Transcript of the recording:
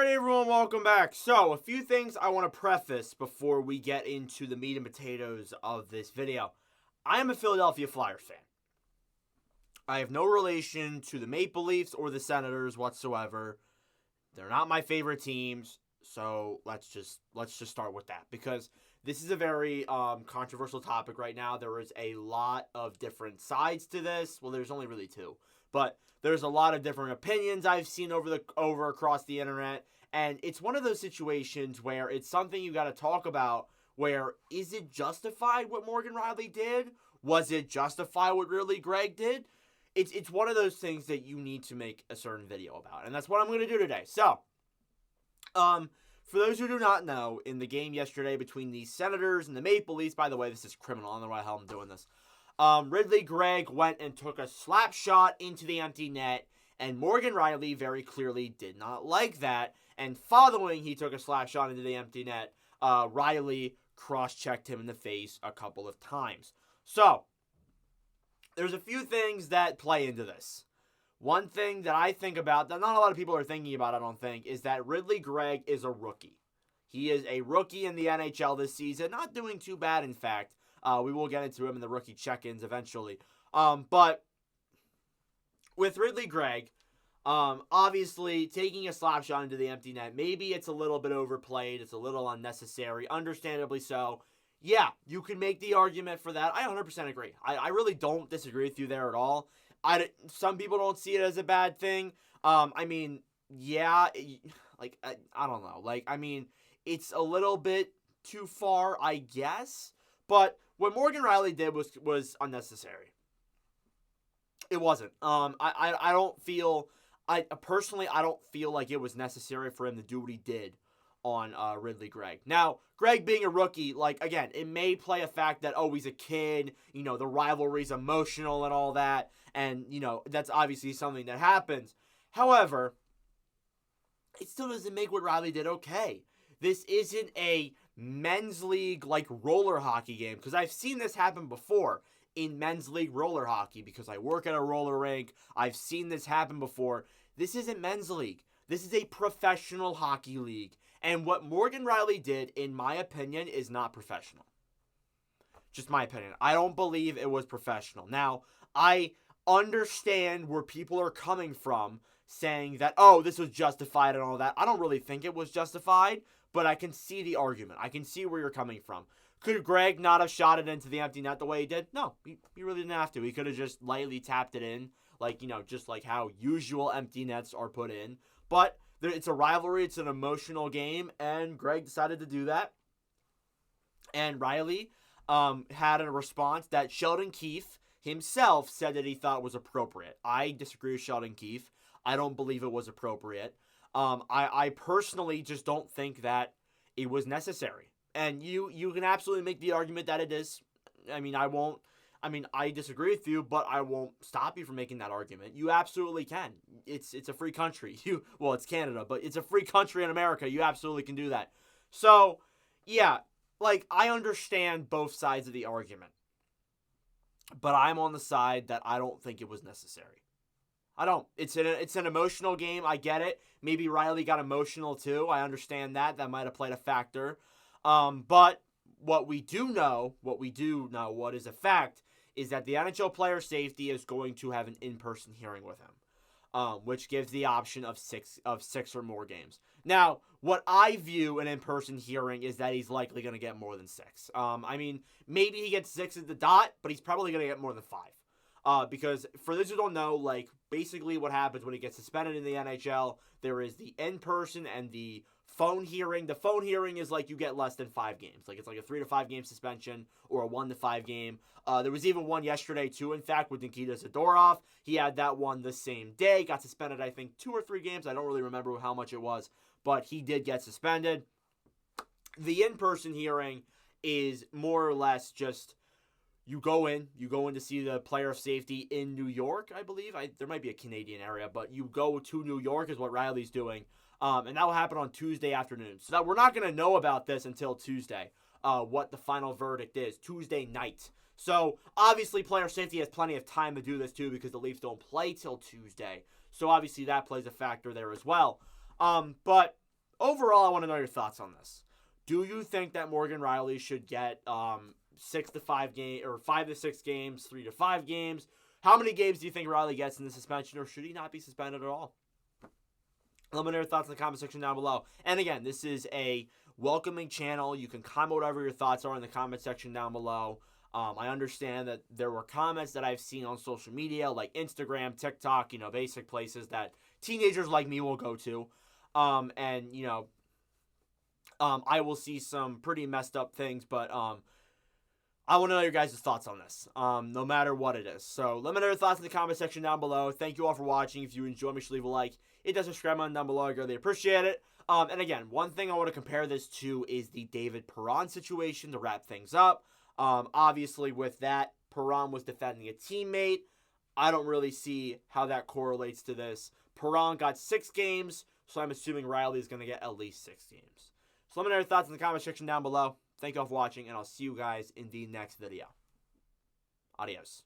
Alright everyone, welcome back. So, a few things I want to preface before we get into the meat and potatoes of this video. I am a Philadelphia Flyers fan. I have no relation to the Maple Leafs or the Senators whatsoever. They're not my favorite teams, so let's just start with that, because this is a very controversial topic right now. There is a lot of different sides to this. Well, there's only really two, but there's a lot of different opinions I've seen over across the internet, and it's one of those situations where it's something you got to talk about. Where is it justified what Morgan Rielly did? Was it justified what Rielly Greig did? It's one of those things that you need to make a certain video about, and that's what I'm going to do today. So, for those who do not know, in the game yesterday between the Senators and the Maple Leafs, by the way, this is criminal. I don't know why the hell I'm doing this. Rielly Greig went and took a slap shot into the empty net, and Morgan Rielly very clearly did not like that. And following he took a slap shot into the empty net, Rielly cross-checked him in the face a couple of times. So, there's a few things that play into this. One thing that I think about, that not a lot of people are thinking about, I don't think, is that Rielly Greig is a rookie. He is a rookie in the NHL this season, not doing too bad, in fact. We will get into him in the rookie check-ins eventually. But with Rielly Greig, obviously taking a slap shot into the empty net, maybe it's a little bit overplayed, it's a little unnecessary, understandably so. Yeah, you can make the argument for that. I 100% agree. I really don't disagree with you there at all. Some people don't see it as a bad thing. I mean, yeah, I don't know. It's a little bit too far, I guess. But what Morgan Rielly did was unnecessary. It wasn't. I don't feel, personally, I don't feel like it was necessary for him to do what he did on Rielly Greig. Now, Greig being a rookie, again, it may play a fact that, oh, he's a kid, the rivalry's emotional and all that, and, that's obviously something that happens. However, it still doesn't make what Rielly did okay. This isn't a men's league, roller hockey game, because I've seen this happen before in men's league roller hockey, because I work at a roller rink. I've seen this happen before. This isn't men's league. This is a professional hockey league. And what Morgan Rielly did, in my opinion, is not professional. Just my opinion. I don't believe it was professional. Now, I understand where people are coming from saying that, oh, this was justified and all that. I don't really think it was justified, but I can see the argument. I can see where you're coming from. Could Greig not have shot it into the empty net the way he did? No, he really didn't have to. He could have just lightly tapped it in, just like how usual empty nets are put in. But it's a rivalry, it's an emotional game, and Greig decided to do that. And Rielly had a response that Sheldon Keefe himself said that he thought was appropriate. I disagree with Sheldon Keefe. I don't believe it was appropriate. I personally just don't think that it was necessary. And you can absolutely make the argument that it is. I disagree with you, but I won't stop you from making that argument. You absolutely can. It's a free country. It's Canada, but it's a free country in America. You absolutely can do that. So, yeah, I understand both sides of the argument. But I'm on the side that I don't think it was necessary. I don't. It's an emotional game. I get it. Maybe Rielly got emotional too. I understand that. That might have played a factor. But what we do know, what is a fact, is that the NHL player safety is going to have an in-person hearing with him, which gives the option of six or more games. Now, what I view an in-person hearing is that he's likely going to get more than 6. Maybe he gets 6 at the dot, but he's probably going to get more than 5. Because for those who don't know, basically what happens when he gets suspended in the NHL, there is the in-person and the phone hearing. The phone hearing is you get less than 5 games. It's a 3 to 5 game suspension or a 1 to 5 game. There was even one yesterday too, in fact, with Nikita Zadorov. He had that one the same day. Got suspended, I think, 2 or 3 games. I don't really remember how much it was, but he did get suspended. The in-person hearing is more or less just you go in to see the player of safety in New York, I believe. There might be a Canadian area, but you go to New York is what Rielly's doing. And that will happen on Tuesday afternoon. So that we're not going to know about this until Tuesday, what the final verdict is, Tuesday night. So, obviously, player safety has plenty of time to do this, too, because the Leafs don't play till Tuesday. So, obviously, that plays a factor there as well. But overall, I want to know your thoughts on this. Do you think that Morgan Rielly should get 6 to 5 game or 5 to 6 games, 3 to 5 games? How many games do you think Rielly gets in the suspension, or should he not be suspended at all? Let me know your thoughts in the comment section down below. And again, this is a welcoming channel. You can comment whatever your thoughts are in the comment section down below. I understand that there were comments that I've seen on social media, like Instagram, TikTok, basic places that teenagers like me will go to. I will see some pretty messed up things, but I want to know your guys' thoughts on this, no matter what it is. So let me know your thoughts in the comment section down below. Thank you all for watching. If you enjoyed, make sure to leave a like. Hit that subscribe button down below. I greatly appreciate it. And again, one thing I want to compare this to is the David Perron situation to wrap things up. Obviously, with that, Perron was defending a teammate. I don't really see how that correlates to this. Perron got 6 games, so I'm assuming Rielly is going to get at least 6 games. So let me know your thoughts in the comment section down below. Thank you all for watching, and I'll see you guys in the next video. Adios.